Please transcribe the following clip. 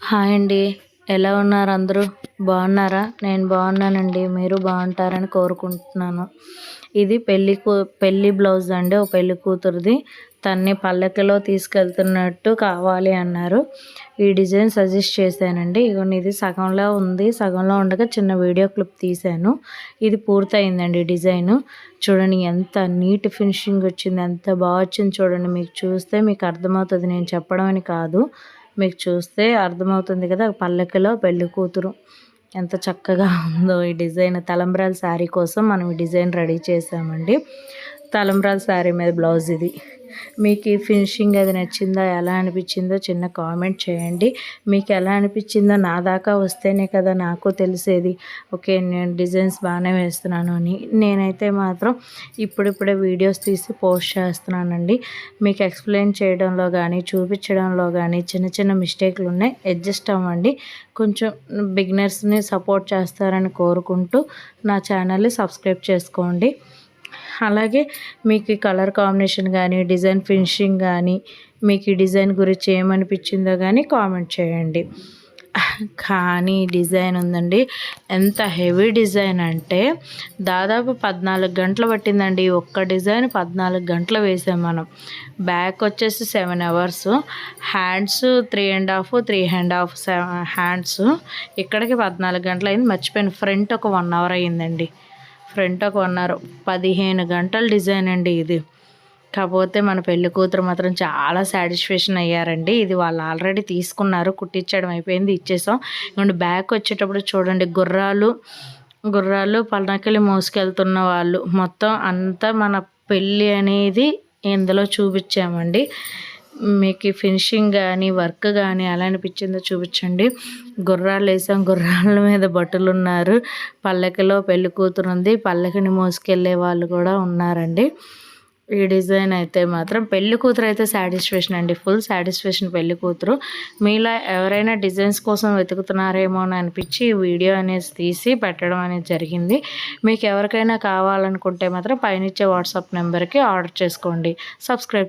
Hi అండి. ఎలా ఉన్నారు అందరూ? బాగున్నారా? నేను బాగున్నానండి. మీరు బాగుంటారని కోరుకుంటున్నాను. ఇది పెళ్లి బ్లౌజ్ అండి. ఓ పెళ్లి కూతురుది. తన్ని పల్లకిలో తీసుకెళ్తున్నట్టు కావాలి అన్నారు. ఈ డిజైన్ సజెస్ట్ చేశానండి. ఇగోండి ఇది సగంలో ఉంది. సగంలో ఉండగా చిన్న వీడియో క్లిప్ తీశాను. ఇది పూర్తయిందండి డిజైను. చూడండి ఎంత నీట్ ఫినిషింగ్ వచ్చింది, ఎంత బాగా వచ్చింది చూడండి. మీకు చూస్తే మీకు అర్థమవుతుంది, నేను చెప్పడం అని కాదు. మీకు చూస్తే అర్థమవుతుంది కదా, పల్లకిలో పెళ్లి కూతురు ఎంత చక్కగా ఉందో. ఈ డిజైన్ తలంబ్రాల శారీ కోసం మనం ఈ డిజైన్ రెడీ చేసామండి. తలంబ్రాల శారీ మీద బ్లౌజ్ ఇది. మీకు ఈ ఫినిషింగ్ అది నచ్చిందో, ఎలా అనిపించిందో చిన్న కామెంట్ చేయండి. మీకు ఎలా అనిపించిందో నా దాకా వస్తేనే కదా నాకు తెలిసేది. ఓకే, నేను డిజైన్స్ బాగానే వేస్తున్నాను అని. నేనైతే మాత్రం ఇప్పుడిప్పుడే వీడియోస్ తీసి పోస్ట్ చేస్తున్నానండి. మీకు ఎక్స్ప్లెయిన్ చేయడంలో కానీ చూపించడంలో కానీ చిన్న చిన్న మిస్టేక్లు ఉన్నాయి, అడ్జస్ట్ అవ్వండి. కొంచెం బిగినర్స్ని సపోర్ట్ చేస్తారని కోరుకుంటూ నా ఛానల్ని సబ్స్క్రైబ్ చేసుకోండి. అలాగే మీకు ఈ కలర్ కాంబినేషన్ కానీ డిజైన్ ఫినిషింగ్ కానీ మీకు ఈ డిజైన్ గురించి ఏమనిపించిందో కానీ కామెంట్ చేయండి. కానీ డిజైన్ ఉందండి, ఎంత హెవీ డిజైన్ అంటే దాదాపు 14 గంటలు పట్టిందండి. ఒక్క డిజైన్ 14 గంటలు వేసాం మనం. బ్యాక్ వచ్చేసి 7 అవర్స్, హ్యాండ్స్ 3.5 హ్యాండ్స్. ఇక్కడికి 14 గంటలు అయింది. మర్చిపోయాను, ఫ్రంట్ ఒక 1 అవర్ అయ్యిందండి. ఫ్రంట్ ఒక 1 అవర్, 15 గంటల డిజైన్ అండి ఇది. కాకపోతే మన పెళ్లి కూతురు మాత్రం చాలా సాటిస్ఫాక్షన్ అయ్యారండి. ఇది వాళ్ళు ఆల్రెడీ తీసుకున్నారు, కుట్టించడం అయిపోయింది, ఇచ్చేసాం. ఇవ్వండి బ్యాక్ వచ్చేటప్పుడు చూడండి, గుర్రాలు పల్లకిలి మోసుకెళ్తున్న వాళ్ళు మొత్తం అంతా మన పెళ్ళి అనేది ఇందులో చూపించామండి. మీకు ఫినిషింగ్ కానీ వర్క్ కానీ ఎలా అనిపించిందో చూపించండి. గుర్రాలు వేసాం, గుర్రాల మీద భటులు ఉన్నారు. పల్లకిలో పెళ్లి కూతురు ఉంది, పల్లకిని మోసుకెళ్ళే వాళ్ళు కూడా ఉన్నారండి. ఈ డిజైన్ అయితే మాత్రం పెళ్లి కూతురు అయితే సాటిస్ఫాక్షన్ అండి, ఫుల్ సాటిస్ఫాక్షన్ పెళ్లి కూతురు. మీలా ఎవరైనా డిజైన్స్ కోసం వెతుకుతున్నారేమో అని అనిపించి ఈ వీడియో అనేది తీసి పెట్టడం అనేది జరిగింది. మీకు ఎవరికైనా కావాలనుకుంటే మాత్రం పైన ఇచ్చే వాట్సాప్ నెంబర్కి ఆర్డర్ చేసుకోండి. సబ్స్క్రైబ్